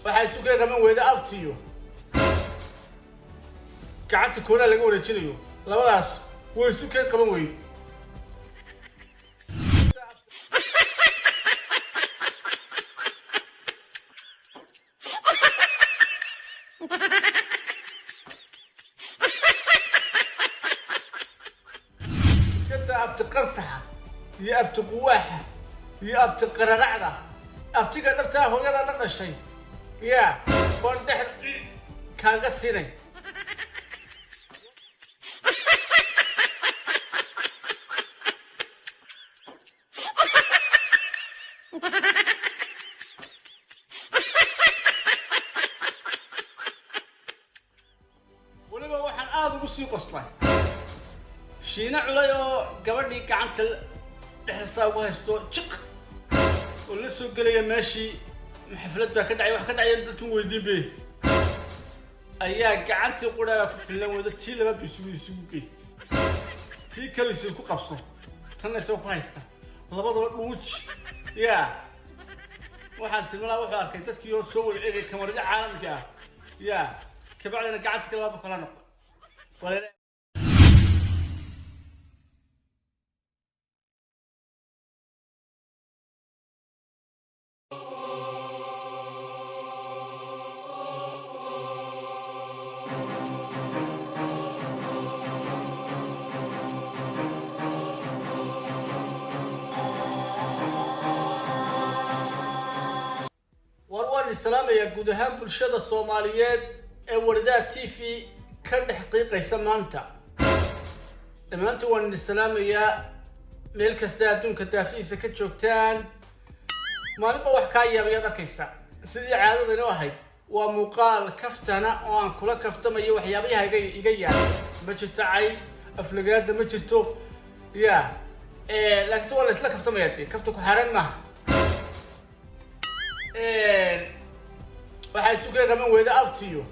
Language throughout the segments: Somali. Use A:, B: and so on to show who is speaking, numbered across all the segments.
A: waxay isu keen qaban weyda abtiyo gacanta koona laga wareejinayo labadaas way isu keen qaban weyd iskata abti qansaxa iyo abti quwaaxa iyo abti qararacda abtiga dhabtaa hooyada la dhashay yaa waan dhex kaaga siinay waliba waxaan aada ugu sii qoslay shiina culay oo gabadhii gacanta dhexdiisaa ugu haysto jiq oo la soo gelaya meeshii xaflad baa ka dhacay wax ka dhacaya dadkan weydiin bay ayaa gacantii qudhaa ku filan wada tii laba isugu gey tii kale isu ku qabso tan isoo ku haysta labadaba dhuuj yaa waxaan silmalaa wuxuu arkay dadkii oo soo wada eegay kamarada caalamka ah yaa kabacdina gacanta kale laba kala noqo السلام يا جودهان برشادة الصوماليات وردات تيفي كان حقيقة سمانتا لما أنتوا وان السلام يا ملك استادون كتافي سكتشوكتان ما نبغى حكاية بيضا كيسا سيدي عادة نواهي ومقال كفتنا وان كل كفتا ما يوحي بيها يجي بجتاعي أفلقات مجتو يا لكن سؤال لك كفتا ما يدي كفتك حرام ما waxay isu keen qaban weyda abtiyo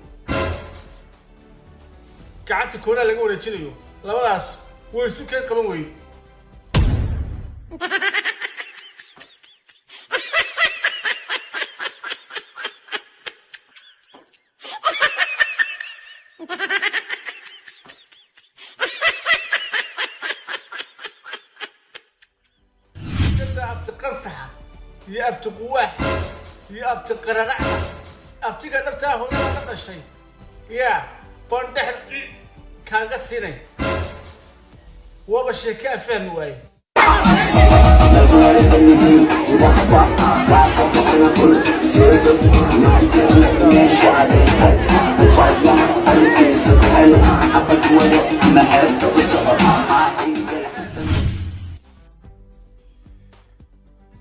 A: gacanta koona laga wareejinayo labadaas way isu keen qaban weyd iskata abti qansaxa iyo abti quwaaxa iyo abti qararacda abtiga dhabtaa hooyada la dhashay yaa waan dhex kaaga siinay waaba sheeke aan fahmi waaye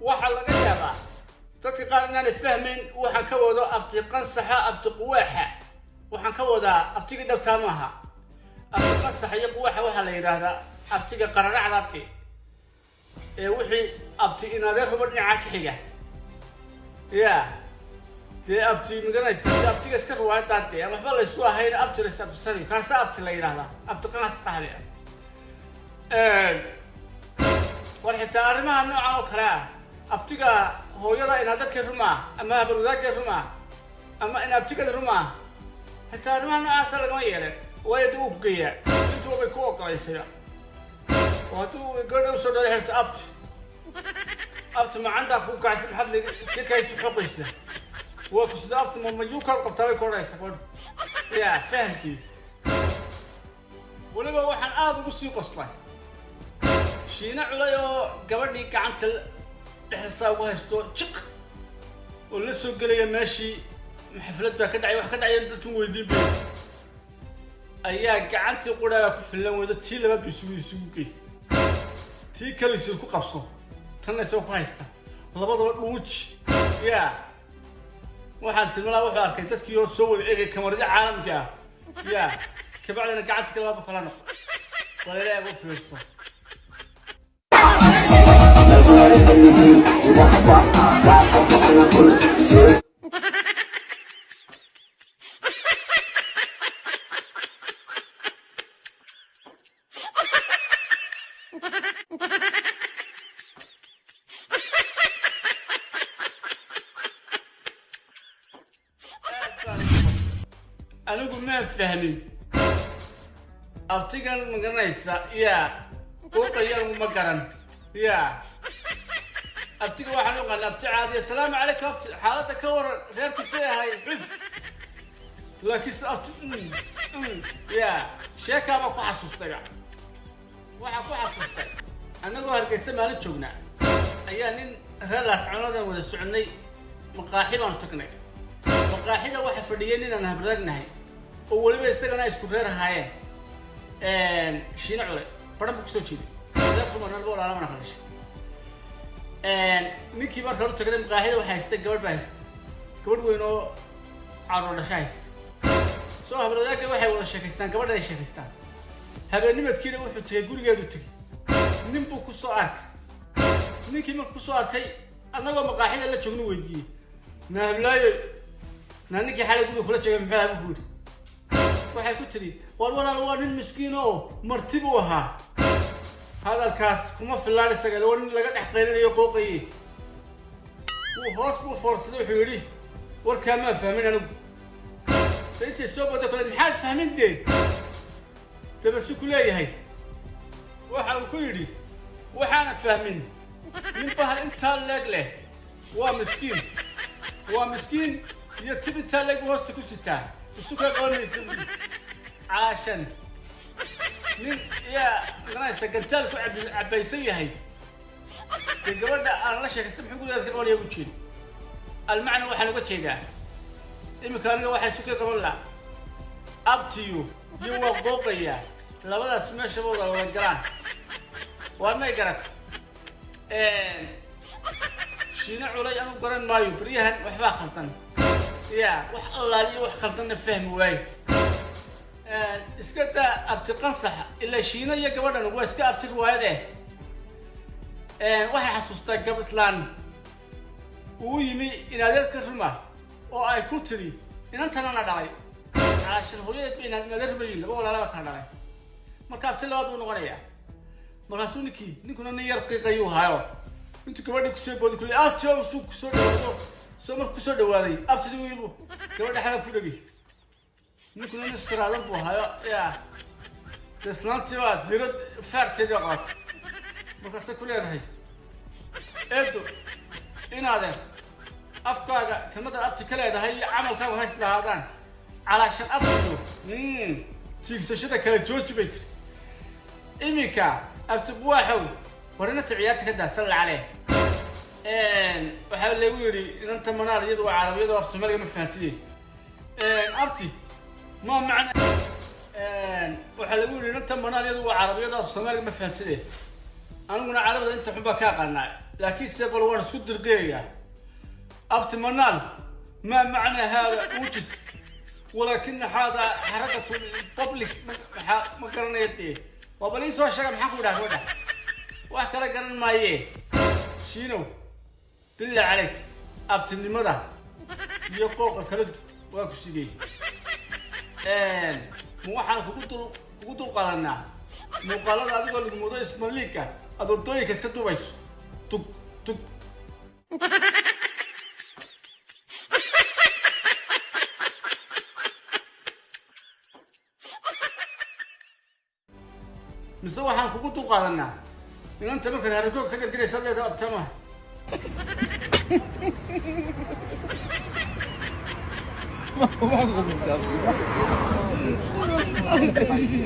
A: waxaa laga yaabaa dadka qaar inaan fahmin waxaan ka wado abti qansaxa abti quwaaxa waxaan ka wadaa abtiga dhabtaa maaha abti qansaxa iyo quwaaxa waxaa la yidhaahdaa abtiga qararacdaati ee wixii abti inaadee ruba dhinaca ka xiga yaa dee abti midanaysa abtiga iska ruwaayadaate aan waxba laysu ahayn abti lays abtisanayo kaasa abti la yidhaahdaa abti qansaxale war xitaa arrimaha noocan oo kale ah abtiga hooyada inaad dadka ruma ama habarwadaagga ruma ama in abtiga ruma hatta arrimaha noocaas lagama yeelin way dib u geeyaa intuu bay ku ogolaysay وهدو يقولوا سودا يحس أبت ما عندك هو قاعد محل سكايس حقيسة وكسد أبت ما يوكل قبطاوي كوريسة يا فهمتي ولما واحد آب موسيقى أصلا شينا عليا قبلني كعنت الحساب وهستو تشق ولسه قال لي ماشي حفلات بقى كدعي واحد كدعي ينتظر ويدي بي أيها قعنت قرا في اللون وده تي لما بيسوي سوكي تي كل يسوق قصو تنا يسوق هايستا والله بدو ووش يا واحد سلمنا واحد أركي تذكيو سوي إيه كمرة عالم جا يا كبعدنا قعنت كلا بكرة نق ولا لا أبو فلوسه أنا أقول ما فهمين أبتيجان مقرنيسا يا وقيا مقرن يا أبتيج واحد يقول أبتي عادي السلام عليكم أبتي حالتك كور غير كسيها هاي لكن أبتي يا شيكا ما كحسستك واحد كحسستك أنا أقول هالكيسة ما نتشوفنا أيانين هلا سعنادا وذا سعني مقاحيل عن تقني مقاحيل واحد فرديين أنا هبرقنا هاي أول ما يستجنا يسكرر هاي شينا على بدنا بكسوتشي لا كم أنا بقول على ما نخلص نيكي بار كارو تقدم مقاحيل واحد يستجنا قبل بس قبل وينو عروض شايس سو هبرقنا واحد ولا شكستان قبل ده شكستان هذا نمت كده واحد تقول جادو تجي نمبو كسوارك ninkii markuu soo arkay annagoo maqaaxida la joogno weydiiyay nahablaay ninkii xalay guriga kula joogay maxaa abu guuri waxay ku tiri walaal waa nin miskiin oo martib u ahaa hadalkaas kuma filaan isaga loo nin laga dhex qeylinayo qooqay uu hoos buu forsaday wuxuu yiri warka ma fahmin anigu intii soo bada kale maxaad fahmintay tabashu ku leeyahay waxa uu ku yiri waxaan fahmin من بحر انت له ومسكين يتم انت له وسط كستا السوق قولني عشان من يا ناس قلتلك عبيسيه هي قبل انا لا شيء سمح يقول هذا قول يا ابو تشيل المعنى واحد لو جيدا المكان واحد سوق قبل لا ابتيو يو قوقيا لبدا سمع شباب ولا جران وما يقرأ شينا علي أنا قرن مايو بريهن وحبا خلطن يا وح الله لي وح خلطن فهم واي اسكتا أبتقن صح إلا شينا يقبلنا هو اسكا أبتق وايده وح حسوستا قبل سلان ويمي إن هذا كرمه أو أي كتري إن أنت أنا داعي عشان هو يبين المدرب بيجي ولا لا كان داعي ما كابتن لا دون غنيا مراسونيكي نكون نيرقي قيو هايو انت كبدي كسبود كل اتو سوق سو دو سمر كسو دوادي ابتدي ويلو كبدي حاجه كدغي نكون نسرادن بو هايو يا تسلانتي وا ديرد فرتي دقات مركز كل هاي ادو ان هذا افكار كلمه ابتي كلا هي عمل كان هاي هذان علشان ابتدو تيكسشده كلا جوج بيت إميكا أبتبوحو ورنا تعياتك كده سل عليه وحاول يقولي إن أنت منار يدو عربي يدو أفسمالي ما فهمتيه أبتي ما معنى وحاول يقولي إن أنت منار يدو عربي يدو أفسمالي ما فهمتيه أنا قلنا عربي أنت حبك قلنا لكن سيب الورد سود القية أبتي منار ما معنى هذا وجس ولكن هذا حركة الببليك ما قرنا يديه وبليس هو الشغل محاكو ده هودا واحد كلا قرن مايه شينو بالله عليك أبتني مدى يقوق كرد واكو سيدي مو واحد كقولوا قالنا مو قالنا هذا قال الموضوع اسمه ليكا هذا الطريق كسكتو بيس تك تك مسوي حان كقولوا قالنا إن أنت ممكن هركوك كده يصلي ده أبتمه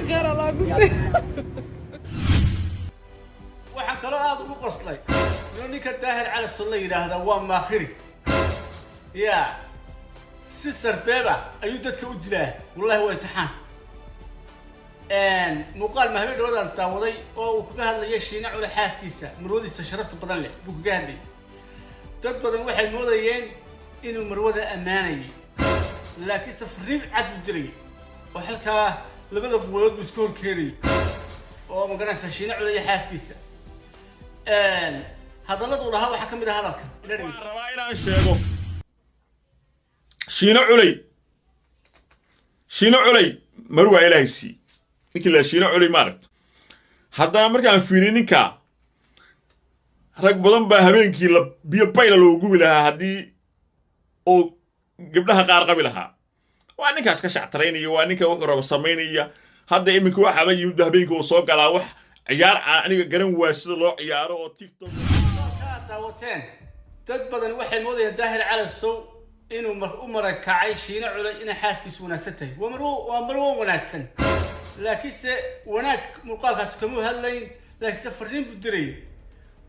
B: غير الله قصي
A: waxaan kala aad ugu qoslay inuu ninka daahir cali sulle yiraahdo waa maakhiri ya si sarbeeba ayuu dadka u dilaa wallahi waa imtixaan muuqaal mahmed wadan taawaday oo uu kaga hadlayay shiina culi xaaskiisa marwadiisa sharafta badan leh buu kaga hadlayay dad badan waxay moodayeen inuu marwada ammaanayay laakiin safriib cad u diray oo halkaa labada quwad isku horkeeray oo magaranaysa shiina culi xaaskiisa hadalladu lahaa waxa kamid ah hadalkan
C: rabaa inaan sheego shiina culay marwa ilaahaysi ninkii la shiina culay maarag haddana markaan fiiriyo ninka rag badan baa habeenkii la biyo bayla loo gubi lahaa haddii oo gabdhaha qaar qabi lahaa waa ninkaas ka shactaraynaya waa ninka wuxuu rabo samaynaya hadda iminka waxaba yimid habeenka uu soo galaa wax ciyaar aan aniga garan waa sida loo ciyaaro oo TikTok
A: daawateen dad badan waxay moodayaan daahir cali sow inuu u marakacay shiina culay inay xaaskiisu wanaagsan tahay waa marwo wanaagsan laakiinse wanaag muuqaalkaas kama hadlayn laakiinse fariin buu diray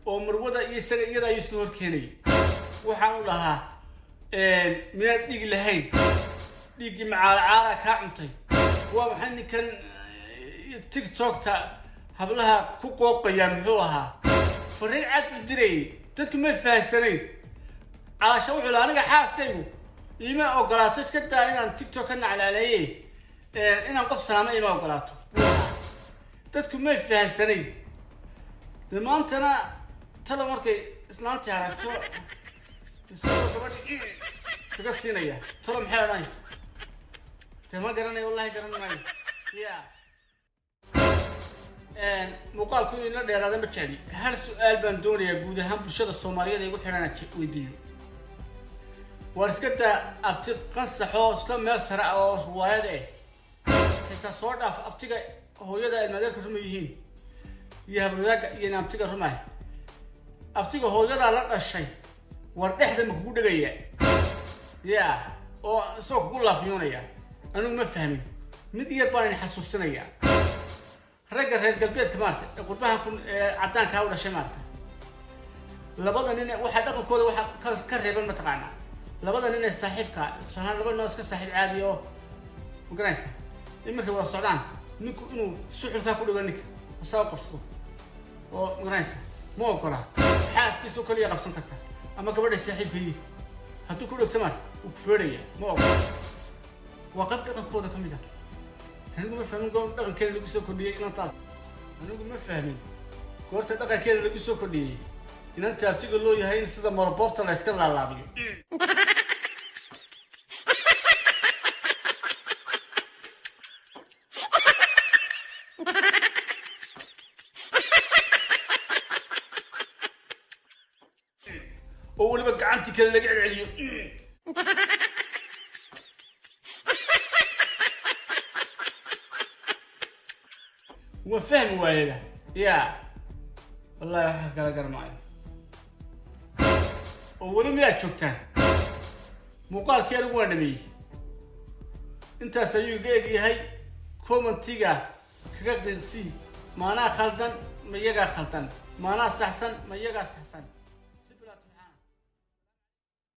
A: oo marwada iyo isaga iyada ayuu iska hor keenay waxaan u lahaa miyaan dhig lahayn dhiiggii macaalacaala kaa cuntay waa maxay ninkan TikTokta hablaha ku qooqaya muxuu ahaa fariin cad u diray dadku ma fahansanayn caasha wuxuu lahaa aniga xaaskaygu iima ogolaato iska daa inaan TikTok ka naclaaleeyey inaan qof salaamo iima ogolaato dadku ma fahansanayn de maantana tala markay islaantii aragto isagoo gabadhi kaga siinaya talo maxay odhanaysa de ma garanayo wallahi garan maayo ya muuqaalku inuu ila dheeraada ma jecli hal su-aal baan doonayaa guud ahaan bulshada soomaaliyeed ay ugu xidhan weydiiyo waar iska daa abti qansaxoo iska meel sare ah oo riwaayad xitaa soo dhaaf abtiga hooyada ilmaadeerka ruma yihiin iyo habwadaaga iyo abtiga rumay abtiga hooyadaa la dhashay war dhexda ma kugu dhegaya ya oo isagoo kugu laafiyoonaya anigu ma fahmin mid yar baan idin xasuusinayaa ragga reer galbeedka maarta ee qurbaha caddaankaa u dhashay maarta labada nin waxaa dhaqankooda waxaa ka reeban mataqaanaa labada nin ee saaxiibka tusaale laba noos ka saaxiib caadi oo magaraysa imarkay wada socdaan ninku inuu suxulkaa ku dhigo ninka asaa qabsado oo magaraysa ma ogola xaaskiisoo kaliya qabsan karta ama gabadhay saaxiibka yihi hadduu ku dhigto maarta wuu ku feedhaya ma ogola waa qayb dhaqankooda ka mid ah anigu ma fahmin goor dhaqankeena lagu soo kordhiyey inantaad anigu ma fahmin goorta dhaqankeena lagu soo kordhiyey inanta abtiga loo yahay in sida maraboobta la iska laalaabiyo oo weliba gacantii kale laga celceliyo وفهم وايده يا والله حق على قرماي ولم ياتشوكتان مقال كيلو ودمي انت سيوغي هي كومنتيغا كغدنسي ما انا خلدن ما يغا خلدن ما انا صحسن ما يغا صحسن